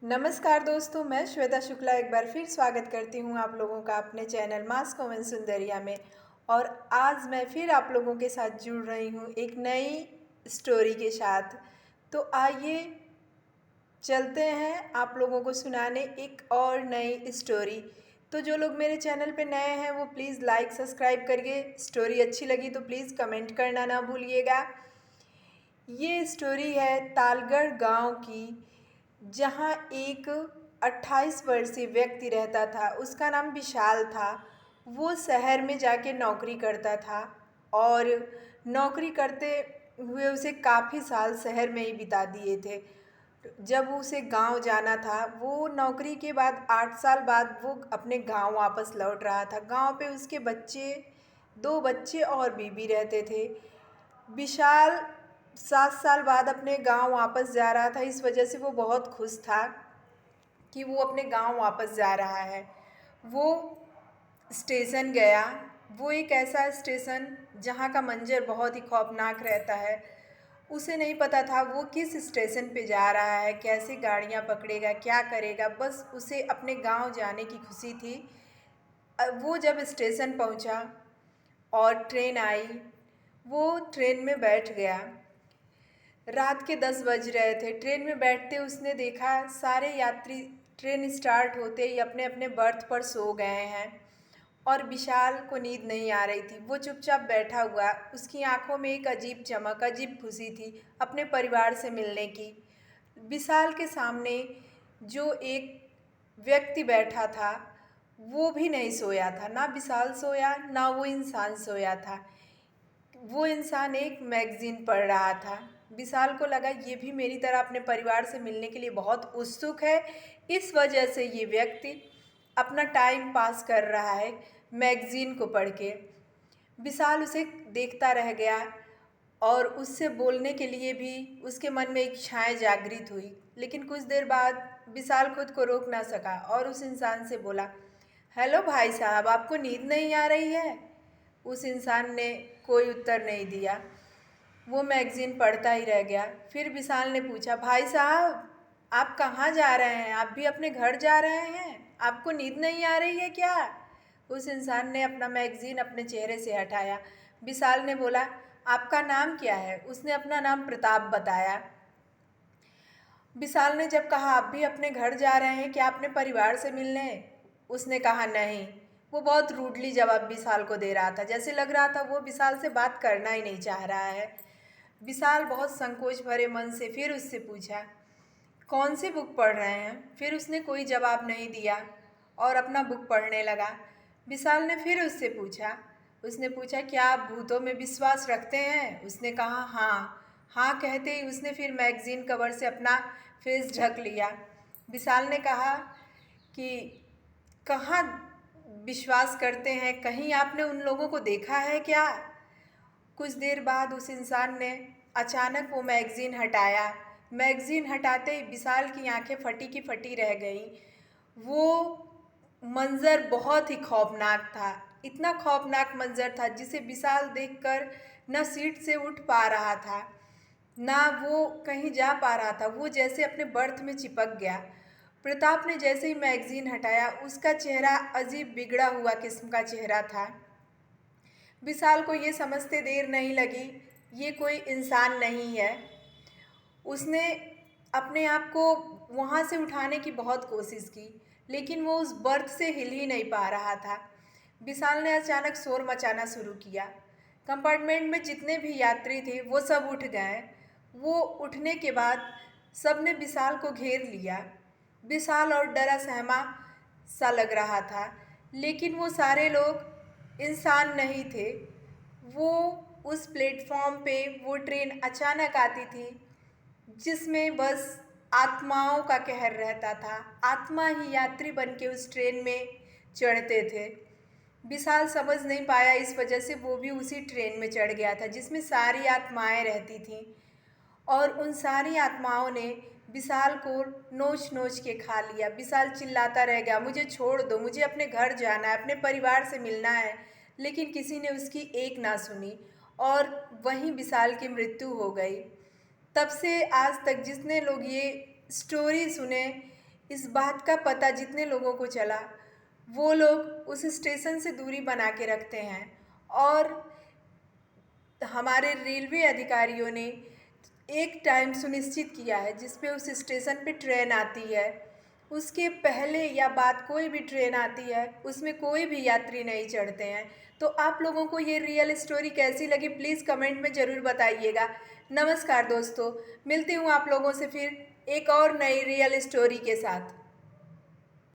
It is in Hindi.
नमस्कार दोस्तों, मैं श्वेता शुक्ला एक बार फिर स्वागत करती हूँ आप लोगों का अपने चैनल मास कॉमन सुंदरिया में। और आज मैं फिर आप लोगों के साथ जुड़ रही हूँ एक नई स्टोरी के साथ। तो आइए चलते हैं आप लोगों को सुनाने एक और नई स्टोरी। तो जो लोग मेरे चैनल पे नए हैं वो प्लीज़ लाइक सब्सक्राइब करिए। स्टोरी अच्छी लगी तो प्लीज़ कमेंट करना ना भूलिएगा। ये स्टोरी है तालगढ़ गांव की, जहां एक 28 वर्षीय व्यक्ति रहता था। उसका नाम विशाल था। वो शहर में जाके नौकरी करता था और नौकरी करते हुए उसे काफ़ी साल शहर में ही बिता दिए थे। जब उसे गांव जाना था, वो नौकरी के बाद 8 साल बाद वो अपने गांव वापस लौट रहा था। गांव पे उसके बच्चे, 2 बच्चे और बीवी रहते थे। विशाल 7 साल बाद अपने गांव वापस जा रहा था। इस वजह से वो बहुत खुश था कि वो अपने गांव वापस जा रहा है। वो स्टेशन गया। वो एक ऐसा स्टेशन जहां का मंजर बहुत ही खौफनाक रहता है। उसे नहीं पता था वो किस स्टेशन पे जा रहा है, कैसे गाड़ियां पकड़ेगा, क्या करेगा। बस उसे अपने गांव जाने की खुशी थी। वो जब स्टेशन पहुंचा और ट्रेन आई, वो ट्रेन में बैठ गया। रात के 10 बज रहे थे। ट्रेन में बैठते उसने देखा सारे यात्री ट्रेन स्टार्ट होते ही अपने अपने बर्थ पर सो गए हैं और विशाल को नींद नहीं आ रही थी। वो चुपचाप बैठा हुआ, उसकी आंखों में एक अजीब चमक, अजीब खुशी थी अपने परिवार से मिलने की। विशाल के सामने जो एक व्यक्ति बैठा था वो भी नहीं सोया था। ना विशाल सोया, ना वो इंसान सोया था। वो इंसान एक मैगज़ीन पढ़ रहा था। विशाल को लगा ये भी मेरी तरह अपने परिवार से मिलने के लिए बहुत उत्सुक है। इस वजह से ये व्यक्ति अपना टाइम पास कर रहा है मैगज़ीन को पढ़ के। विशाल उसे देखता रह गया और उससे बोलने के लिए भी उसके मन में इच्छाएं जागृत हुई। लेकिन कुछ देर बाद विशाल खुद को रोक ना सका और उस इंसान से बोला, हेलो भाई साहब, आपको नींद नहीं आ रही है? उस इंसान ने कोई उत्तर नहीं दिया। वो मैगज़ीन पढ़ता ही रह गया। फिर विशाल ने पूछा, भाई साहब, आप कहाँ जा रहे हैं? आप भी अपने घर जा रहे हैं? आपको नींद नहीं आ रही है क्या? उस इंसान ने अपना मैगज़ीन अपने चेहरे से हटाया। विशाल ने बोला, आपका नाम क्या है? उसने अपना नाम प्रताप बताया। विशाल ने जब कहा, आप भी अपने घर जा रहे हैं क्या अपने परिवार से मिलने? उसने कहा, नहीं। वो बहुत रूडली जवाब विशाल को दे रहा था, जैसे लग रहा था वो विशाल से बात करना ही नहीं चाह रहा है। विशाल बहुत संकोच भरे मन से फिर उससे पूछा, कौन सी बुक पढ़ रहे हैं? फिर उसने कोई जवाब नहीं दिया और अपना बुक पढ़ने लगा। विशाल ने फिर उससे पूछा, क्या आप भूतों में विश्वास रखते हैं? उसने कहा, हाँ। हाँ कहते ही उसने फिर मैगज़ीन कवर से अपना फेस ढक लिया। विशाल ने कहा कि कहाँ विश्वास करते हैं? कहीं आपने उन लोगों को देखा है क्या? कुछ देर बाद उस इंसान ने अचानक वो मैगज़ीन हटाया। मैगज़ीन हटाते ही विशाल की आंखें फटी की फटी रह गईं। वो मंज़र बहुत ही खौफनाक था। इतना खौफनाक मंज़र था जिसे विशाल देखकर न सीट से उठ पा रहा था, ना वो कहीं जा पा रहा था। वो जैसे अपने बर्थ में चिपक गया। प्रताप ने जैसे ही मैगज़ीन हटाया, उसका चेहरा अजीब बिगड़ा हुआ किस्म का चेहरा था। विशाल को ये समझते देर नहीं लगी, ये कोई इंसान नहीं है। उसने अपने आप को वहाँ से उठाने की बहुत कोशिश की, लेकिन वो उस बर्थ से हिल ही नहीं पा रहा था। विशाल ने अचानक शोर मचाना शुरू किया। कंपार्टमेंट में जितने भी यात्री थे वो सब उठ गए। वो उठने के बाद सब ने विशाल को घेर लिया। विशाल और डरा सहमा सा लग रहा था, लेकिन वो सारे लोग इंसान नहीं थे। वो उस प्लेटफॉर्म पे वो ट्रेन अचानक आती थी जिसमें बस आत्माओं का कहर रहता था। आत्मा ही यात्री बन के उस ट्रेन में चढ़ते थे। विशाल समझ नहीं पाया, इस वजह से वो भी उसी ट्रेन में चढ़ गया था जिसमें सारी आत्माएं रहती थीं। और उन सारी आत्माओं ने विशाल को नोच नोच के खा लिया। विशाल चिल्लाता रह गया, मुझे छोड़ दो, मुझे अपने घर जाना है, अपने परिवार से मिलना है। लेकिन किसी ने उसकी एक ना सुनी और वहीं विशाल की मृत्यु हो गई। तब से आज तक जितने लोग ये स्टोरी सुने, इस बात का पता जितने लोगों को चला, वो लोग उस स्टेशन से दूरी बना के रखते हैं। और हमारे रेलवे अधिकारियों ने एक टाइम सुनिश्चित किया है जिस पे उस स्टेशन पे ट्रेन आती है, उसके पहले या बाद कोई भी ट्रेन आती है उसमें कोई भी यात्री नहीं चढ़ते हैं। तो आप लोगों को ये रियल स्टोरी कैसी लगी प्लीज़ कमेंट में ज़रूर बताइएगा। नमस्कार दोस्तों, मिलती हूँ आप लोगों से फिर एक और नई रियल स्टोरी के साथ।